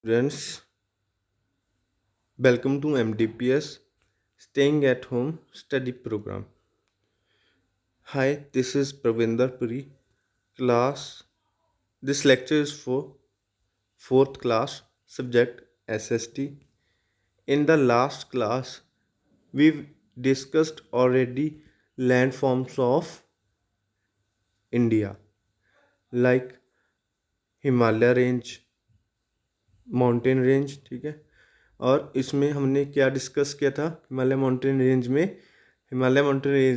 Students, welcome to MDPS Staying at Home Study Program. Hi, this is Pravinder Puri. Class. This lecture is for fourth class subject SST. In the last class, we've discussed already landforms of India like Himalaya range, mountain range, ठीक है। और इसमें हमने क्या discuss किया था? Himalaya mountain range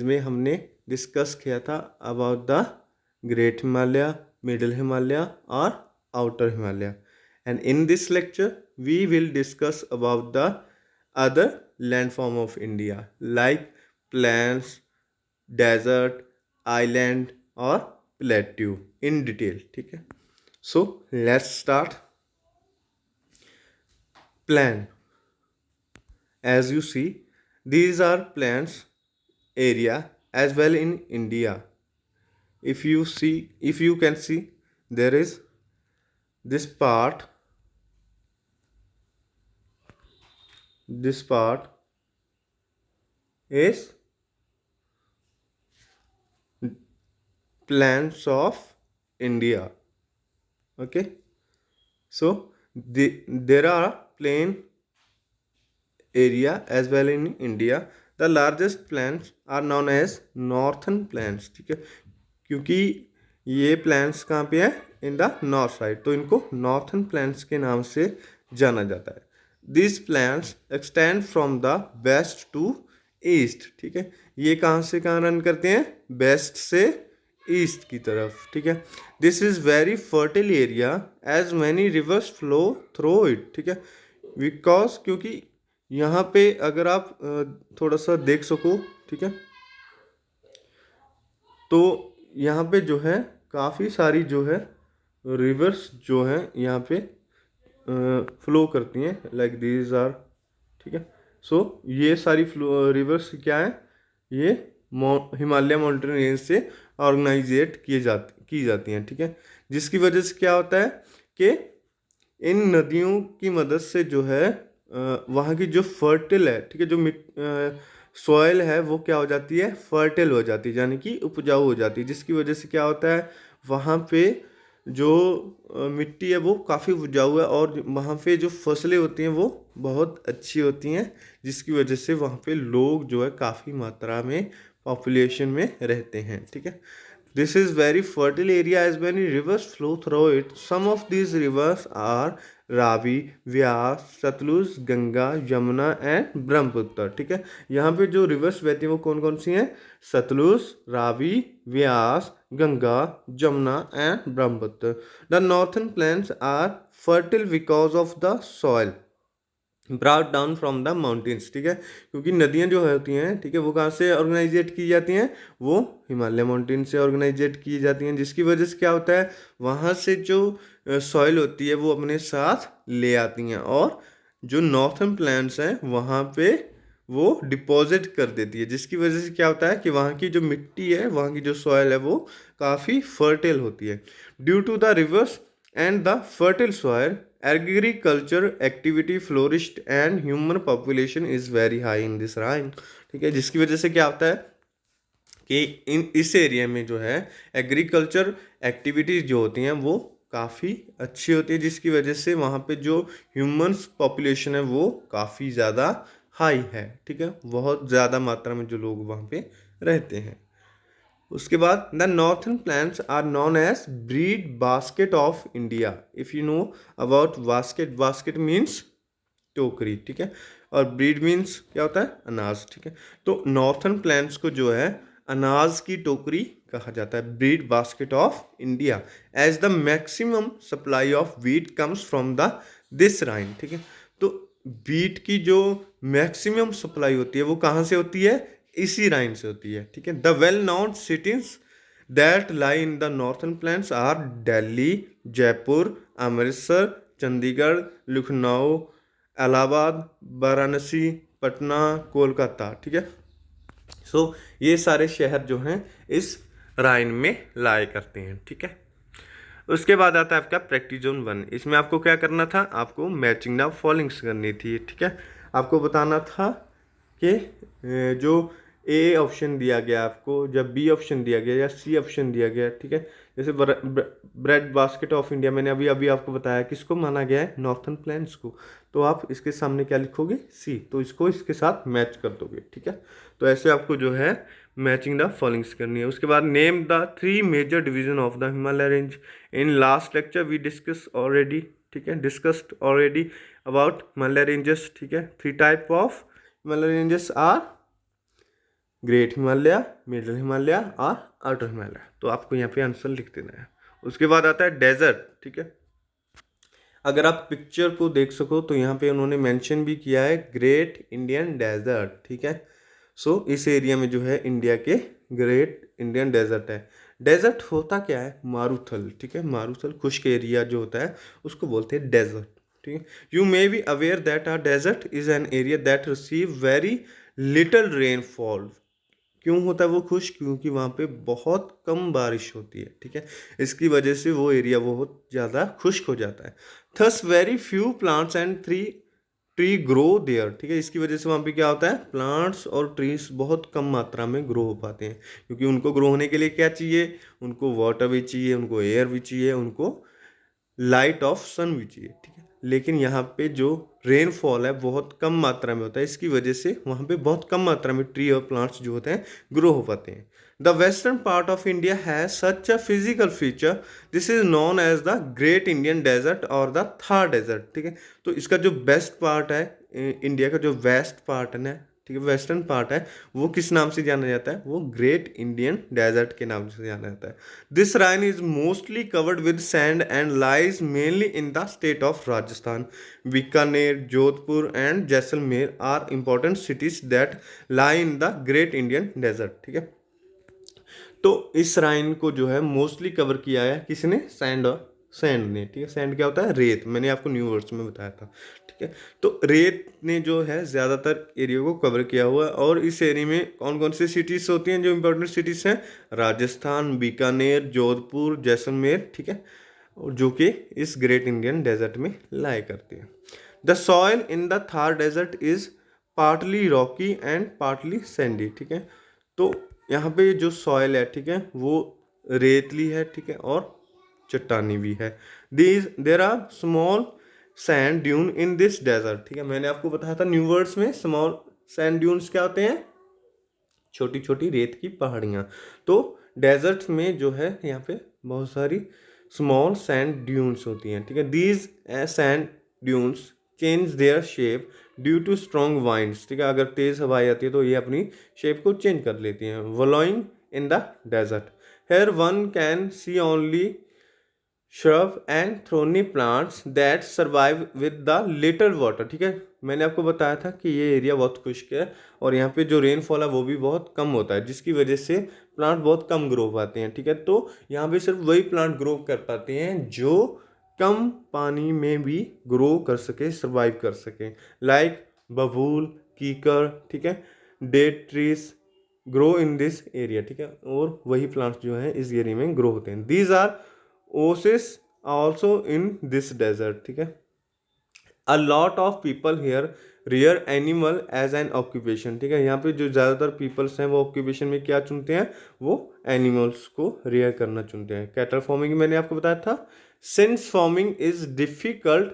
में हमने डिस्कस किया था about the great Himalaya, middle Himalaya और outer Himalaya. And in this lecture we will discuss about the other landform of India like plains, desert, island और प्लेट्यू इन डिटेल, ठीक है। So let's start. Plan. As you see, these are plants area as well in India. If you can see, there is this part is plants of India. Okay, so there are plain area as well in India. The largest plants are known as northern plants, ठीक है, क्योंकि ये plants कहाँ पे है? इन the north side, तो इनको northern plants के नाम से जाना जाता है। This plants extend from the west to east, ठीक है। ये कहाँ से कहाँ रन करते हैं? वेस्ट से ईस्ट की तरफ, ठीक है। This is very fertile area as many rivers flow through it, ठीक है। बिकॉज क्योंकि यहाँ पे अगर आप थोड़ा सा देख सको, ठीक है, तो यहाँ पे जो है काफ़ी सारी जो है रिवर्स जो है यहाँ पे फ्लो करती हैं, लाइक दीज आर, ठीक है। सो ये सारी रिवर्स क्या है? ये हिमालय माउंटेन रेंज से ऑर्गेनाइजेट की जाती हैं, ठीक है। जिसकी वजह से क्या होता है कि इन नदियों की मदद से जो है वहाँ की जो फर्टिल है, ठीक है, जो सॉइल है वो क्या हो जाती है? फर्टिल हो जाती है, यानी कि उपजाऊ हो जाती है। जिसकी वजह से क्या होता है? वहाँ पे जो मिट्टी है वो काफ़ी उपजाऊ है और वहाँ पे जो फसलें होती हैं वो बहुत अच्छी होती हैं, जिसकी वजह से वहाँ पे लोग जो है काफ़ी मात्रा में पॉपुलेशन में रहते हैं, ठीक है। This is very fertile area as many rivers flow through it. Some of these rivers are Ravi, Beas, Sutlej, Ganga, Yamuna and Brahmaputra, ठीक है। यहाँ पे जो रिवर्स बहती हैं वो कौन कौन सी हैं? Sutlej, Ravi, Vyas, Ganga, Jamuna and Brahmaputra. The northern plains are fertile because of the soil brought down from the mountains, ठीक है। क्योंकि नदियाँ जो होती हैं, ठीक है, वो कहाँ से ऑर्गेनाइजेट की जाती हैं? वो हिमालय माउंटेन से ऑर्गेनाइजेट की जाती हैं। जिसकी वजह से क्या होता है? वहाँ से जो सॉइल होती है वो अपने साथ ले आती हैं और जो नॉर्थन प्लेन्स हैं वहाँ पे वो डिपॉजिट कर देती है। जिसकी वजह से क्या होता है कि वहाँ की जो मिट्टी है, वहाँ की जो सॉइल है वो काफ़ी फर्टिल होती है। Due to the rivers and the fertile soil agriculture activity flourished and human population is very high in this region, ठीक है। जिसकी वजह से क्या होता है कि इस एरिया में जो है एग्रीकल्चर एक्टिविटीज़ जो होती हैं वो काफ़ी अच्छी होती है, जिसकी वजह से वहाँ पे जो ह्यूमन्स पॉपुलेशन है वो काफ़ी ज़्यादा हाई है, ठीक है। बहुत ज़्यादा मात्रा में जो लोग वहाँ पे रहते हैं। उसके बाद the northern plants are known as bread basket of India. If you know about basket means टोकरी, ठीक है, और ब्रीड मीन्स क्या होता है? अनाज, ठीक है। तो नॉर्थन प्लांट्स को जो है अनाज की टोकरी कहा जाता है, bread basket of India, as the maximum supply of wheat comes from the this region, ठीक है। तो वीट की जो मैक्सिमम सप्लाई होती है वो कहाँ से होती है? इसी राइन से होती है, ठीक है। The well known cities that lie in the northern plains are Delhi, Jaipur, Amritsar, Chandigarh, Lucknow, Allahabad, Varanasi, Patna, Kolkata, ठीक है। सो ये सारे शहर जो हैं इस राइन में लाया करते हैं, ठीक है। उसके बाद आता है आपका प्रैक्टिस जोन 1। इसमें आपको क्या करना था, आपको मैचिंग द फॉलोइंग्स करनी थी, ठीक है। आपको बताना था कि जो ए ऑप्शन दिया गया आपको, जब बी ऑप्शन दिया गया या सी ऑप्शन दिया गया, ठीक है। जैसे ब्रेड बास्केट ऑफ इंडिया मैंने अभी अभी आपको बताया किसको माना गया है, नॉर्थर्न प्लेन्स को। तो आप इसके सामने क्या लिखोगे, सी, तो इसको इसके साथ मैच कर दोगे, ठीक है। तो ऐसे आपको जो है मैचिंग द फॉलोइंग्स करनी है। उसके बाद name the 3 major division of the Himalaya range. In last lecture we discuss already, ठीक है, discussed already about Himalaya ranges, ठीक है। 3 type of Himalaya ranges are great Himalaya, middle Himalaya और आउटर हिमालय। तो आपको यहाँ पे आंसर लिख देना है। उसके बाद आता है डेजर्ट, ठीक है। अगर आप पिक्चर को देख सको तो यहाँ पे उन्होंने मेंशन भी किया है ग्रेट इंडियन डेजर्ट, ठीक है। सो इस एरिया में जो है इंडिया के ग्रेट इंडियन डेजर्ट है। डेजर्ट होता क्या है, मारूथल, ठीक है। मारूथल खुश्क एरिया जो होता है उसको बोलते हैं डेजर्ट, ठीक है। You may be aware that a desert is an area that receive very little rainfall. क्यों होता है वो खुश्क, क्योंकि वहाँ पे बहुत कम बारिश होती है, ठीक है। इसकी वजह से वो एरिया बहुत ज़्यादा खुश्क हो जाता है। Thus very few plants and tree grow there, ठीक है। इसकी वजह से वहाँ पे क्या होता है, प्लांट्स और ट्रीज बहुत कम मात्रा में ग्रो हो पाते हैं, क्योंकि उनको ग्रो होने के लिए क्या चाहिए, उनको वाटर भी चाहिए, उनको एयर भी चाहिए, उनको लाइट ऑफ सन भी चाहिए, ठीक है। लेकिन यहाँ पे जो रेनफॉल है बहुत कम मात्रा में होता है, इसकी वजह से वहाँ पे बहुत कम मात्रा में ट्री और प्लांट्स जो होते हैं ग्रो हो पाते हैं। The western part of India has such a physical feature, this is known as the great Indian desert और द थार डेजर्ट, ठीक है। तो इसका जो बेस्ट पार्ट है, इंडिया का जो वेस्ट पार्ट है ना, ठीक है, वेस्टर्न पार्ट है, वो किस नाम से जाना जाता है, वो ग्रेट इंडियन डेजर्ट के नाम से जाना जाता है। This region is mostly covered with sand and lies mainly in the state of Rajasthan. Bikaner, Jodhpur and Jaisalmer are important cities that lie in the great Indian desert, ठीक है। तो इस राइन को जो है मोस्टली कवर किया है किसने, सैंड ने, ठीक है। सैंड क्या होता है, रेत, मैंने आपको न्यू वर्ड्स में बताया था, ठीक है। तो रेत ने जो है ज़्यादातर एरिया को कवर किया हुआ है। और इस एरिया में कौन कौन सी सिटीज़ होती हैं जो इंपॉर्टेंट सिटीज़ हैं, राजस्थान, बीकानेर, जोधपुर, जैसलमेर, ठीक है, और जो कि इस ग्रेट इंडियन डेजर्ट में लाई करती है। The soil in the Thar desert is partly rocky and partly sandy, ठीक है। तो यहाँ पे जो सॉइल है, ठीक है, वो रेतली है, ठीक है, और चट्टानी भी है। There are small sand dune in this desert, ठीक है। मैंने आपको बताया था न्यू वर्ड्स में, स्मॉल सैंड ड्यून्स क्या होते हैं, छोटी छोटी रेत की पहाड़ियाँ। तो डेजर्ट में जो है यहाँ पे बहुत सारी स्मॉल सैंड ड्यून्स होती हैं, ठीक है। These sand dunes change their shape due to strong winds, ठीक है। अगर तेज हवाएं आती है तो ये अपनी शेप को चेंज कर लेती हैं। Wallowing in the desert, here one can see only shrub and thorny plants that survive with the little water, ठीक है। मैंने आपको बताया था कि ये एरिया बहुत खुश्क है और यहाँ पे जो रेनफॉल है वो भी बहुत कम होता है, जिसकी वजह से प्लांट बहुत कम ग्रो पाते हैं, ठीक है। तो यहाँ पे सिर्फ वही प्लांट ग्रो कर पाते हैं जो कम पानी में भी ग्रो कर सके, सर्वाइव कर सके, लाइक बबूल, कीकर, ठीक है, date trees grow in this area, ठीक है। और वही प्लांट्स जो हैं इस एरिया में ग्रो होते हैं। These are oasis also in this desert, ठीक है। A lot of people here rear animal as an occupation, ठीक है। यहाँ पे जो ज़्यादातर पीपल्स हैं वो ऑक्यूपेशन में क्या चुनते हैं, वो एनिमल्स को रियर करना चुनते हैं। कैटल फार्मिंग मैंने आपको बताया था। Since farming is difficult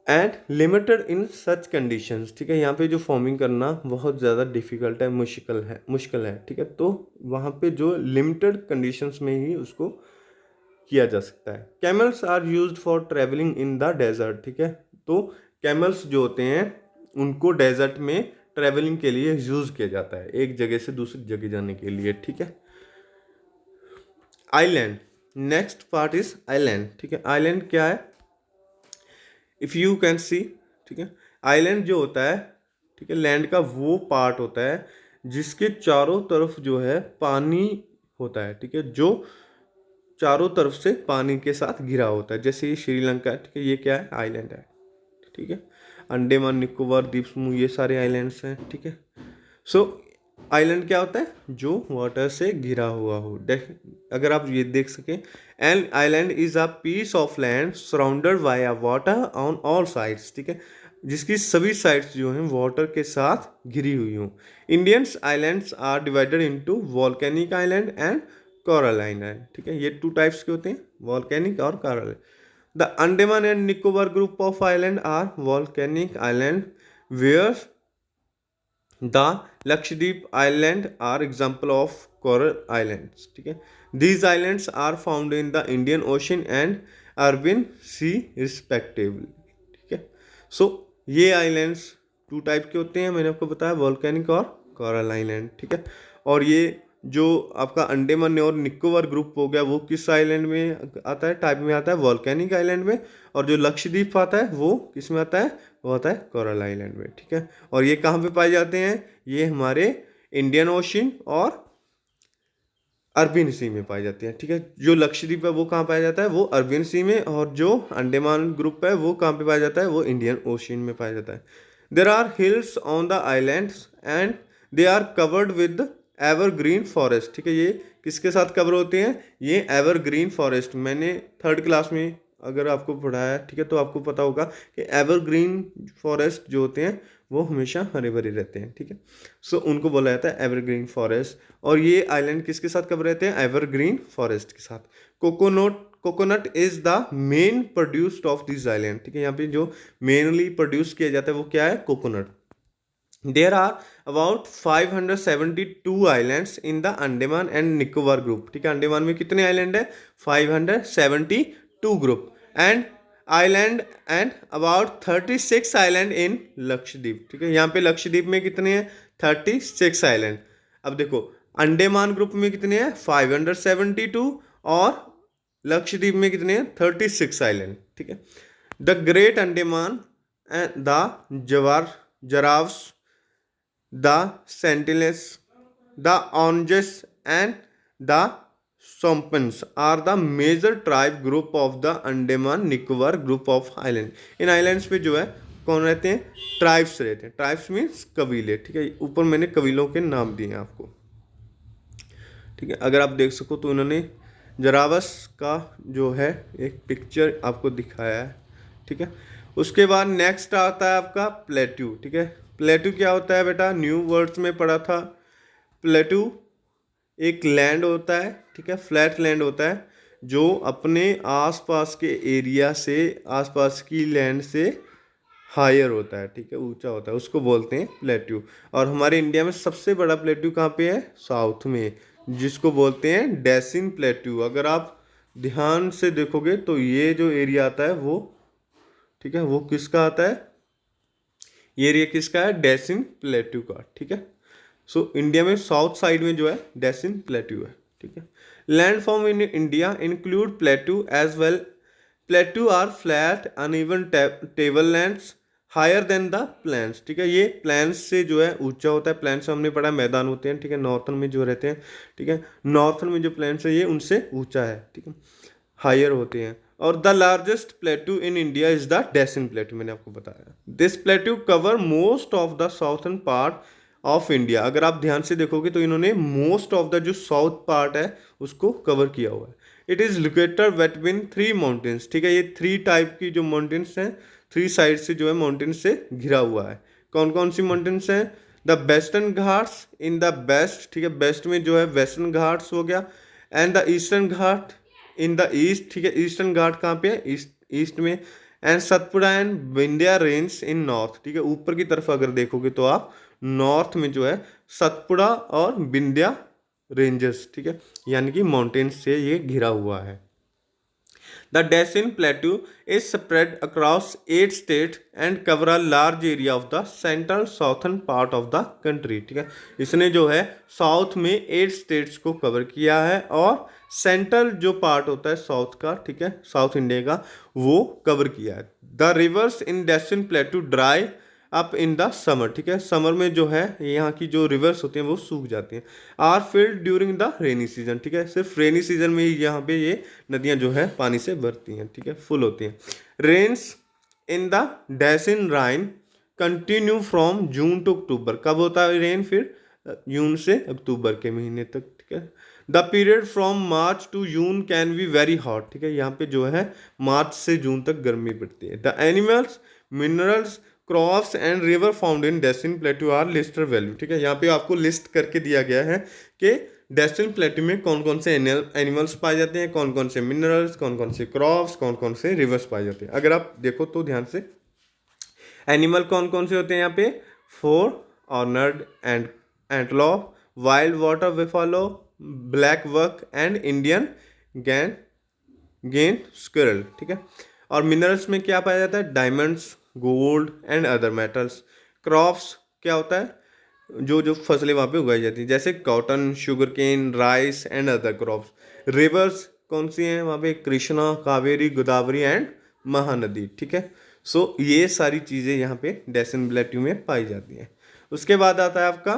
and limited in such conditions, ठीक है। यहाँ पे जो फार्मिंग करना बहुत ज़्यादा डिफिकल्ट है, मुश्किल है, ठीक है। तो वहाँ पे जो लिमिटेड कंडीशंस में ही उसको किया जा सकता है। Camels are used for travelling in the desert, ठीक है। तो कैमल्स जो होते हैं उनको डेजर्ट में ट्रेवलिंग के लिए यूज किया जाता है, एक जगह से दूसरी जगह जाने के लिए, ठीक है। Island, next part is island, ठीक है। आइलैंड क्या है, इफ यू कैन सी, ठीक है। आइलैंड जो होता है, ठीक है, लैंड का वो पार्ट होता है जिसके चारों तरफ जो है पानी होता है, ठीक है, जो चारों तरफ से पानी के साथ घिरा होता है। जैसे ये श्रीलंका है, ठीक है, ये क्या है, आइलैंड है, ठीक है। अंडमान निकोबार द्वीप समूह, ये सारे आइलैंड्स हैं, ठीक है। सो आइलैंड क्या होता है? जो वाटर से घिरा हुआ हो। अगर आप ये देख सकें, an island is a piece of land surrounded by a water on all sides, ठीक है, जिसकी सभी साइड्स जो हैं वाटर के साथ घिरी हुई हों। Indians islands are divided into volcanic island and coral island, ठीक है, ये 2 टाइप्स के होते हैं, वॉल्केनिक और coral. The Andaman and Nicobar group of island are volcanic island, where the Lakshadweep island are example of coral islands, ठीक है। These islands are found in the Indian ocean and Arabian sea respectively, ठीक है। सो ये islands 2 type के होते हैं, मैंने आपको बताया, वॉल्केनिक और कोरल आइलैंड, ठीक है। और ये जो आपका अंडमान और निकोबार ग्रुप हो गया वो किस आइलैंड में आता है, टाइप में आता है, वॉल्केनिक आइलैंड में। और जो लक्षद्वीप आता है वो किस में आता है, वो आता है कोरल आइलैंड में, ठीक है। और ये कहाँ पे पाए जाते हैं? ये हमारे इंडियन ओशन और अरबियन सी में पाई जाती है, ठीक है। जो लक्षद्वीप है वो कहाँ पाया जाता है, वो अरबियन सी में, और जो अंडमान ग्रुप है वो कहाँ पे पाया जाता है, वो इंडियन ओशन में पाया जाता है। There are hills on the islands and they are covered with evergreen forest, ठीक है। ये किसके साथ कवर होते हैं? ये एवरग्रीन फॉरेस्ट। मैंने 3rd क्लास में अगर आपको पढ़ाया, ठीक है, तो आपको पता होगा कि एवरग्रीन फॉरेस्ट जो होते हैं वो हमेशा हरे भरे रहते हैं, ठीक है। सो उनको बोला जाता है एवरग्रीन फॉरेस्ट। और ये आइलैंड किसके साथ कवर रहते हैं? एवरग्रीन फॉरेस्ट के साथ। Coconut is the main produced of this island, ठीक है। यहाँ पे जो मेनली प्रोड्यूस किया जाता है वो क्या है? Coconut. There are about 572 islands in the Andaman and Nicobar group, ठीक है। अंडमान में कितने आइलैंड है? 572 group and island and about 36 island in Lakshadweep, ठीक है। यहाँ पे लक्षद्वीप में कितने हैं? 36 आइलैंड। अब देखो अंडमान ग्रुप में कितने हैं? 572, और लक्षद्वीप में कितने हैं? 36 आइलैंड, ठीक है। The great Andaman and the Jarawas, the Sentinels, the Oranges and the Sompans are the major tribe group of the Andaman Nicobar group of island। In islands पे जो है कौन रहते हैं? ट्राइब्स रहते हैं। ट्राइब्स मीन्स कबीले, ठीक है। ऊपर मैंने कबीलों के नाम दिए हैं आपको, ठीक है। अगर आप देख सको तो उन्होंने जरावस का जो है एक पिक्चर आपको दिखाया है, ठीक है। उसके बाद नेक्स्ट आता है आपका प्लेट्यू, ठीक है। प्लेट्यू क्या होता है बेटा? न्यू वर्ड्स में पढ़ा था। प्लेट्यू एक लैंड होता है, ठीक है, फ्लैट लैंड होता है जो अपने आसपास के एरिया से, आसपास की लैंड से हायर होता है, ठीक है, ऊंचा होता है, उसको बोलते हैं प्लेट्यू। और हमारे इंडिया में सबसे बड़ा प्लेट्यू कहाँ पे है? साउथ में, जिसको बोलते हैं डेसिन प्लेट्यू। अगर आप ध्यान से देखोगे तो ये जो एरिया आता है वो, ठीक है, वो किसका आता है? ये एरिया किसका है? डेसिन प्लेट्यू का, ठीक है। सो इंडिया में साउथ साइड में जो है डेसिन प्लेट्यू है, ठीक है। Land form in India include plateau as well. Plateau are flat uneven table lands higher than the plains, ठीक है। ये प्लेन्स से जो है ऊंचा होता है। प्लेन्स हमने पढ़ा मैदान होते हैं, ठीक है, नॉर्थन में जो रहते हैं, ठीक है। नॉर्थन में जो प्लेन्स है ये उनसे ऊंचा है, ठीक है, हायर होते हैं। और the largest plateau in India is the Deccan plateau, मैंने आपको बताया। This plateau cover most of the southern part of India. अगर आप ध्यान से देखोगे तो इन्होंने मोस्ट ऑफ द जो साउथ पार्ट है उसको कवर किया हुआ है। It is located between 3 mountains, ठीक है। ये 3 टाइप की जो माउंटेन्स हैं, 3 साइड से जो है माउंटेन्स से घिरा हुआ है। कौन कौन सी माउंटेन्स हैं? The western Ghats in the best, ठीक है, बेस्ट में जो है वेस्टर्न घाट्स हो गया, and the eastern Ghat in the east, ठीक है। ईस्टर्न घाट कहाँ पे है? ईस्ट में। And Satpura and Vindhya range in north, ठीक है। ऊपर की तरफ अगर देखोगे तो आप नॉर्थ में जो है सतपुड़ा और विंध्या रेंजेस, ठीक है, यानी कि माउंटेन्स से ये घिरा हुआ है। The Deccan plateau is spread across 8 state and cover a large area of the central southern part of the country, ठीक है। इसने जो है साउथ में 8 स्टेट्स को कवर किया है और सेंट्रल जो पार्ट होता है साउथ का, ठीक है, साउथ इंडिया का, वो कवर किया है। The rivers in Deccan plateau dry up in the summer, ठीक है। समर में जो है यहाँ की जो रिवर्स होती हैं वो सूख जाती हैं। Are filled during the rainy season, ठीक है। सिर्फ रेनी सीजन में ही यहाँ पे ये नदियाँ जो है पानी से भरती हैं, ठीक है, फुल होती हैं। Rains in the Deccan region continue from June to October. कब होता है रेन? फिर जून से अक्टूबर के महीने तक, ठीक है। The period from March to June can be very hot, ठीक है। यहाँ पे जो है मार्च से जून तक गर्मी पड़ती है। The animals, minerals, crops and river found in Deccan plateau are lesser value, ठीक है। यहाँ पे आपको लिस्ट करके दिया गया है कि डेसिन प्लेटू में कौन कौन से एनिमल्स पाए जाते हैं, कौन कौन से मिनरल्स, कौन कौन से क्रॉप्स, कौन कौन से रिवर्स पाए जाते हैं। अगर आप देखो तो ध्यान से, एनिमल कौन कौन से होते हैं यहाँ पे, four horned and antelope, wild water buffalo, black buck and Indian गैन गेन स्क्विरल, ठीक है। और मिनरल्स में क्या पाया जाता है, diamonds, gold and other metals. Crops क्या होता है, जो जो फसलें वहाँ पे उगाई जाती हैं, जैसे cotton, sugar cane, rice and other crops. Rivers कौन सी हैं वहाँ पे, कृष्णा, कावेरी, गोदावरी एंड महानदी, ठीक है। सो ये सारी चीज़ें यहाँ पे डेसन प्लेट्यू में पाई जाती हैं। उसके बाद आता है आपका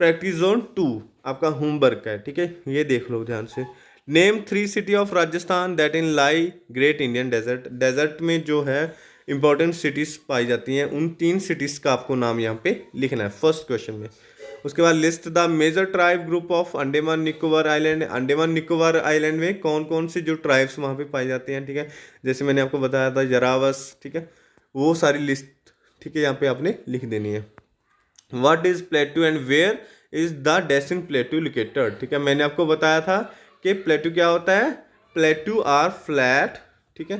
प्रैक्टिस जोन 2, आपका होमवर्क है, ठीक है। ये देख लो ध्यान से। Name 3 city of Rajasthan that in lie great Indian desert. Desert में जो है इंपॉर्टेंट सिटीज़ पाई जाती हैं, उन 3 सिटीज़ का आपको नाम यहाँ पे लिखना है फर्स्ट क्वेश्चन में। उसके बाद list the major tribe group of Andaman Nicobar island. Andaman Nicobar island में कौन कौन से जो ट्राइब्स वहाँ पे पाई जाती हैं, ठीक है। जैसे मैंने आपको बताया था जरावस, ठीक है, वो सारी लिस्ट, ठीक है, यहाँ पे आपने लिख देनी है। What is plateau and where is the Deccan plateau located, ठीक है। मैंने आपको बताया था कि प्लेटू क्या होता है, प्लेटू आर फ्लैट, ठीक है।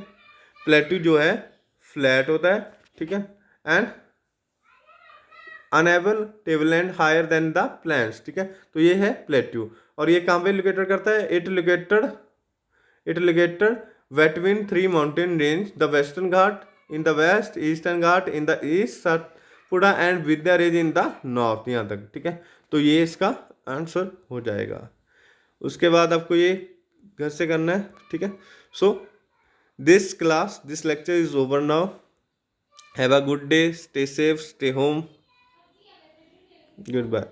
प्लेटू जो है फ्लैट होता है, ठीक है, and unable tableland higher than the plains, ठीक है। तो ये है प्लेट्यू, और ये कहाँ पे लोकेटेड करता है, it located between 3 mountain range, the western Ghat in the west, eastern Ghat in the east, Satpura and Vindhya range in the north, यहाँ तक, ठीक है। तो ये इसका आंसर हो जाएगा। उसके बाद आपको ये घर से करना है, ठीक है। So this lecture is over now. Have a good day, stay safe, stay home, goodbye।